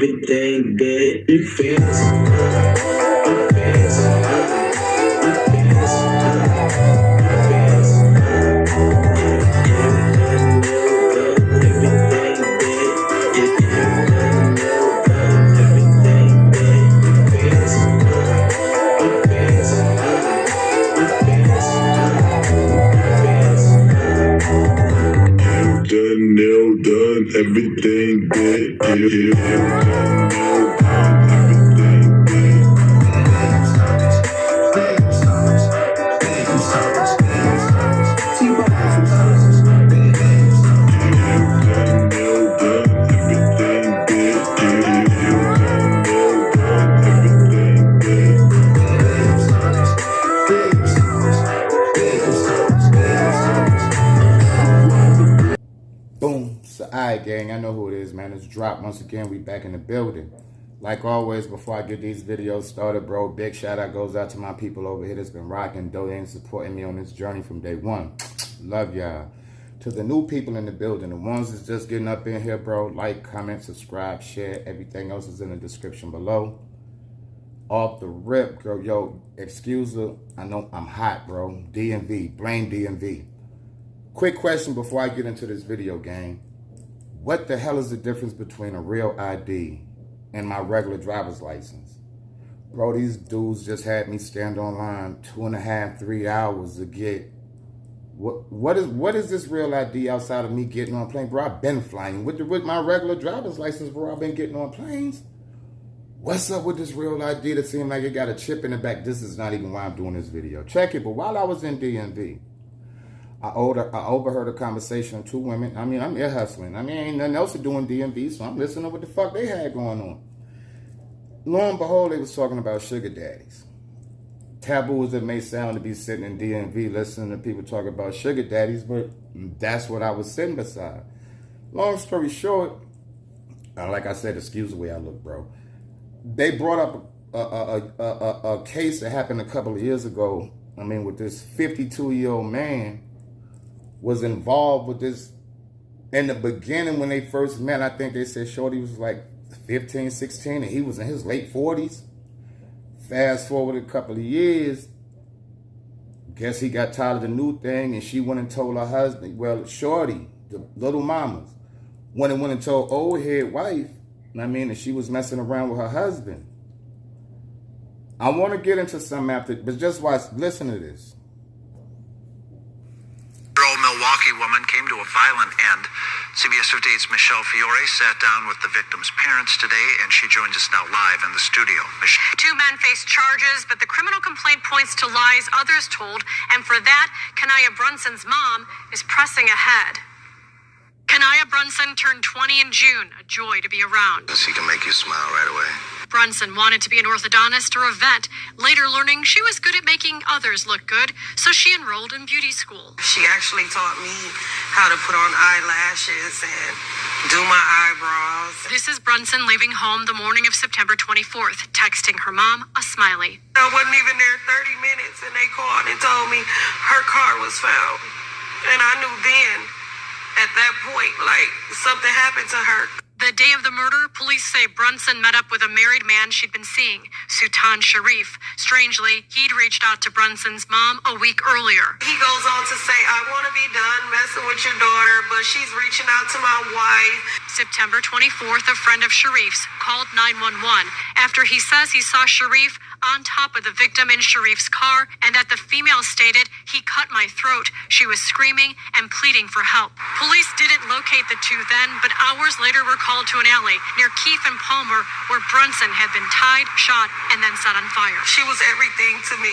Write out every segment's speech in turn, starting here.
everything that you feel. Everything that you Boom. So, alright, gang, I know who it is, man. It's Drop. Once again, we back in the building. Like always, before I get these videos started, bro, big shout out goes out to my people over here that's been rocking, donating, supporting me on this journey from day one. Love y'all. To the new people in the building, the ones that's just getting up in here, bro, like, comment, subscribe, share. Everything else is in the description below. Off the rip, girl, yo, excuse her. I know I'm hot, bro. DMV, blame DMV. Quick question before I get into this video, gang. What the hell is the difference between a real ID and my regular driver's license? Bro, these dudes just had me stand online 2.5, 3 hours to get... What is this real ID outside of me getting on a plane? Bro, I've been flying. With my regular driver's license, bro, I've been getting on planes. What's up with this real ID that seemed like it got a chip in the back? This is not even why I'm doing this video. Check it, but while I was in DMV, I overheard a conversation of two women. I mean, I'm ear hustling. I mean, ain't nothing else to do in DMV, so I'm listening to what the fuck they had going on. Lo and behold, they was talking about sugar daddies. Taboo as it may sound to be sitting in DMV listening to people talk about sugar daddies, but that's what I was sitting beside. Long story short, like I said, excuse the way I look, bro. They brought up a case that happened a couple of years ago. I mean, with this 52-year-old man was involved with this. In the beginning, when they first met, I think they said Shorty was like 15, 16, and he was in his late 40s. Fast forward a couple of years, guess he got tired of the new thing, and she went and told her husband, well, Shorty, the little mamas, went and told old head wife, I mean, and she was messing around with her husband. I want to get into some after, but just watch, listen to this. Milwaukee woman came to a violent end. CBS 58's Michelle Fiore sat down with the victim's parents today, and she joins us now live in the studio. Two men face charges, but the criminal complaint points to lies others told, and for that, Kanaya Brunson's mom is pressing ahead. Kanaya Brunson turned 20 in June, a joy to be around. He can make you smile right away. Brunson wanted to be an orthodontist or a vet, later learning she was good at making others look good, so she enrolled in beauty school. She actually taught me how to put on eyelashes and do my eyebrows. This is Brunson leaving home the morning of September 24th, texting her mom a smiley. I wasn't even there 30 minutes, and they called and told me her car was found. And I knew then, at that point, like, something happened to her. The day of the murder, police say Brunson met up with a married man she'd been seeing, Sultan Sharif. Strangely, he'd reached out to Brunson's mom a week earlier. He goes on to say, I want to be done messing with your daughter, but she's reaching out to my wife. September 24th, a friend of Sharif's called 911 after he says he saw Sharif on top of the victim in Sharif's car, and that the female stated, he cut my throat. She was screaming and pleading for help. Police didn't locate the two then, but hours later were called to an alley near Keefe and Palmer where Brunson had been tied, shot, and then set on fire. She was everything to me.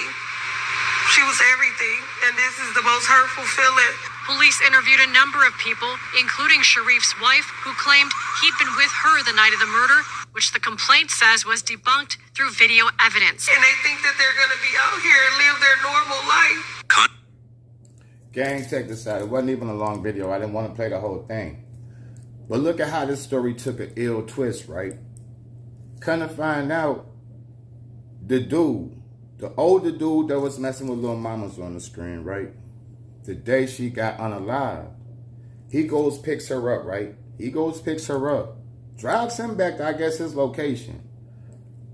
She was everything, and this is the most hurtful feeling. Police interviewed a number of people, including Sharif's wife, who claimed he'd been with her the night of the murder, which the complaint says was debunked through video evidence. And they think that they're going to be out here and live their normal life. Gang, check this out. It wasn't even a long video. I didn't want to play the whole thing. But look at how this story took an ill twist, right? Kind of find out the dude, the older dude that was messing with little mamas on the screen, right? The day she got unalived, he goes, picks her up, right? He goes, picks her up. drives him back to, I guess, his location.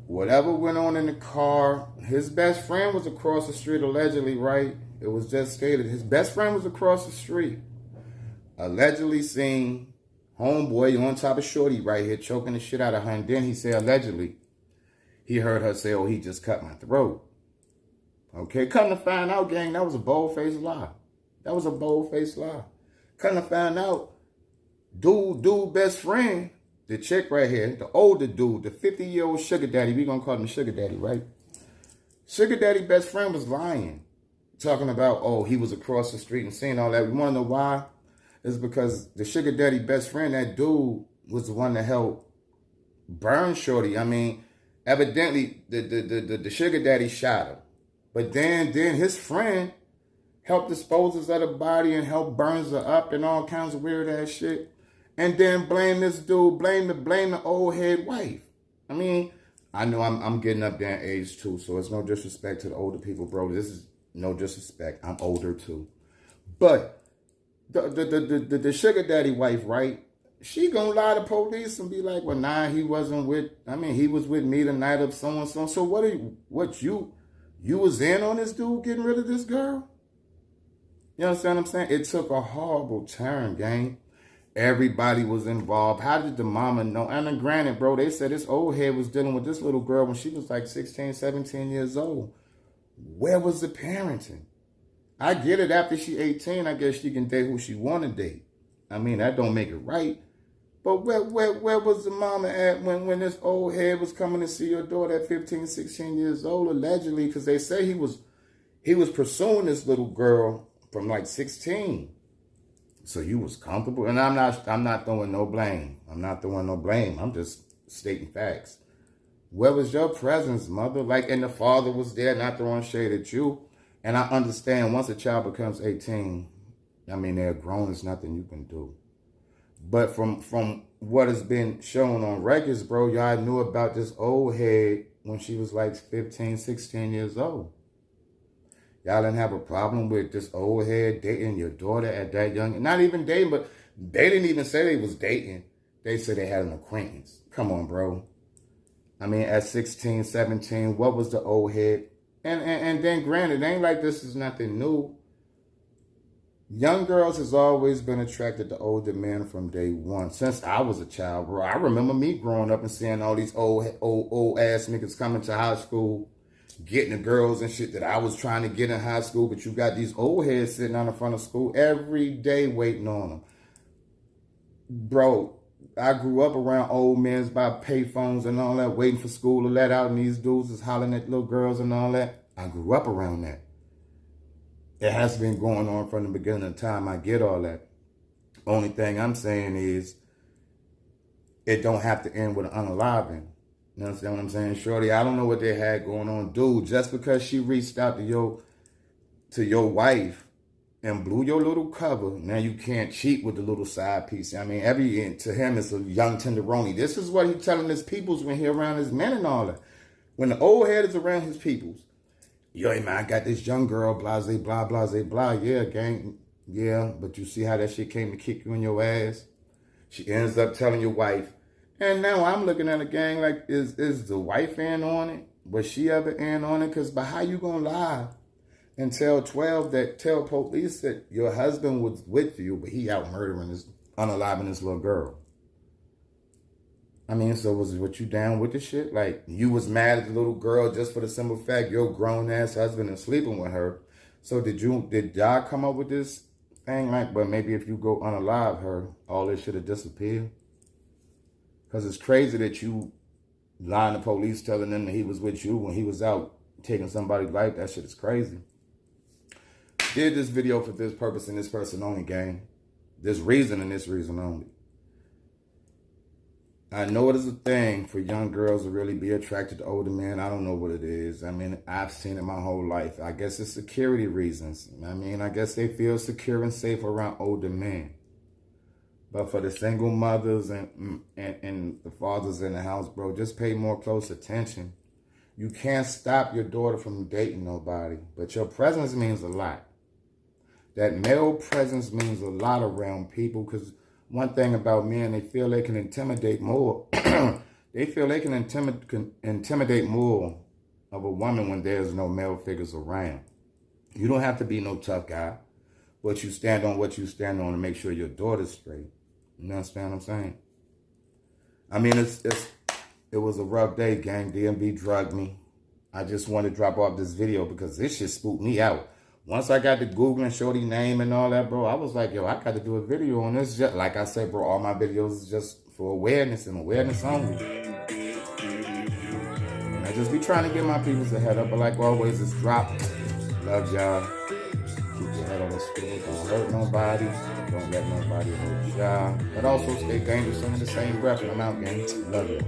Whatever went on in the car, his best friend was across the street, allegedly, right? It was just stated his best friend was across the street. Allegedly seen homeboy on top of shorty right here choking the shit out of her. And then he said, allegedly, he heard her say, oh, he just cut my throat. Okay, come to find out, gang, that was a bold-faced lie. That was a bold-faced lie. Come to find out, dude, best friend, the chick right here, the older dude, the 50-year-old sugar daddy, we gonna call him sugar daddy, right? Sugar daddy best friend was lying. Talking about, oh, he was across the street and seeing all that. You wanna know why? It's because the sugar daddy best friend, that dude, was the one that helped burn shorty. I mean, evidently, the sugar daddy shot her. But then his friend helped dispose of the body and helped burns her up and all kinds of weird ass shit. And then blame this dude, blame the old head wife. I mean, I know I'm getting up there in age too, so it's no disrespect to the older people, bro. This is no disrespect. I'm older too. But the sugar daddy wife, right? She gonna lie to police and be like, well, nah, he wasn't with, I mean, he was with me the night of so and so. So what you was in on this dude getting rid of this girl? You understand what I'm saying? It took a horrible turn, gang. Everybody was involved. How did the mama know? And then granted, bro, they said this old head was dealing with this little girl when she was like 16, 17 years old. Where was the parenting? I get it, after she 18, I guess she can date who she want to date. I mean, that don't make it right. But where was the mama at when this old head was coming to see your daughter at 15, 16 years old, allegedly? Because they say he was pursuing this little girl from like 16. So you was comfortable. And I'm not throwing no blame. I'm not throwing no blame. I'm just stating facts. Where was your presence, mother? Like, and the father was there, not throwing shade at you. And I understand once a child becomes 18, I mean, they're grown, there's nothing you can do. But from what has been shown on records, bro, y'all knew about this old head when she was like 15, 16 years old. Y'all didn't have a problem with this old head dating your daughter at that young, not even dating, but they didn't even say they was dating. They said they had an acquaintance. Come on, bro. I mean, at 16, 17, what was the old head? And then granted, it ain't like this is nothing new. Young girls has always been attracted to older men from day one. Since I was a child, bro. I remember me growing up and seeing all these old ass niggas coming to high school, getting the girls and shit that I was trying to get in high school. But you got these old heads sitting on the front of school every day waiting on them. Bro, I grew up around old men by payphones and all that, waiting for school to let out, and these dudes is hollering at little girls and all that. I grew up around that. It has been going on from the beginning of time. I get all that. Only thing I'm saying is it don't have to end with an unaliving. You understand what I'm saying? Shorty, I don't know what they had going on. Dude, just because she reached out to your wife and blew your little cover, now you can't cheat with the little side piece. I mean, to him, it's a young tenderoni. This is what he's telling his peoples when he around his men and all that. When the old head is around his peoples, yo, man, I got this young girl, blase, blah, blase, blah. Yeah, gang. Yeah, but you see how that shit came to kick you in your ass? She ends up telling your wife. And now I'm looking at a gang like, is the wife in on it? Was she ever in on it? Because by how you going to lie and tell police that your husband was with you, but he out murdering unaliving this little girl? I mean, so was what you down with the shit? Like, you was mad at the little girl just for the simple fact your grown-ass husband is sleeping with her. So did y'all come up with this thing like, but maybe if you go unalive her, all this should have disappeared? Because it's crazy that you lying to police telling them that he was with you when he was out taking somebody's life. That shit is crazy. Did this video for this purpose and this person only, gang. This reason and this reason only. I know it is a thing for young girls to really be attracted to older men. I don't know what it is. I mean, I've seen it my whole life. I guess it's security reasons. I mean, I guess they feel secure and safe around older men. But for the single mothers and the fathers in the house, bro, just pay more close attention. You can't stop your daughter from dating nobody, but your presence means a lot. That male presence means a lot around people, because one thing about men, they feel they can intimidate more. They feel they can intimidate more of a woman when there's no male figures around. You don't have to be no tough guy, but you stand on what you stand on to make sure your daughter's straight. You understand what I'm saying? I mean, it was a rough day, gang. DMV drugged me. I just wanted to drop off this video because this shit spooked me out. Once I got to Googling Shorty name and all that, bro, I was like, yo, I got to do a video on this. Just, like I said, bro, all my videos is just for awareness and awareness only. And I just be trying to get my peoples a head up, but like always, it's drop. Love y'all. Keep your head on the swivel. Don't hurt nobody. Don't let nobody hurt y'all. But also stay dangerous under the same breath. And I'm out, gang. Love you.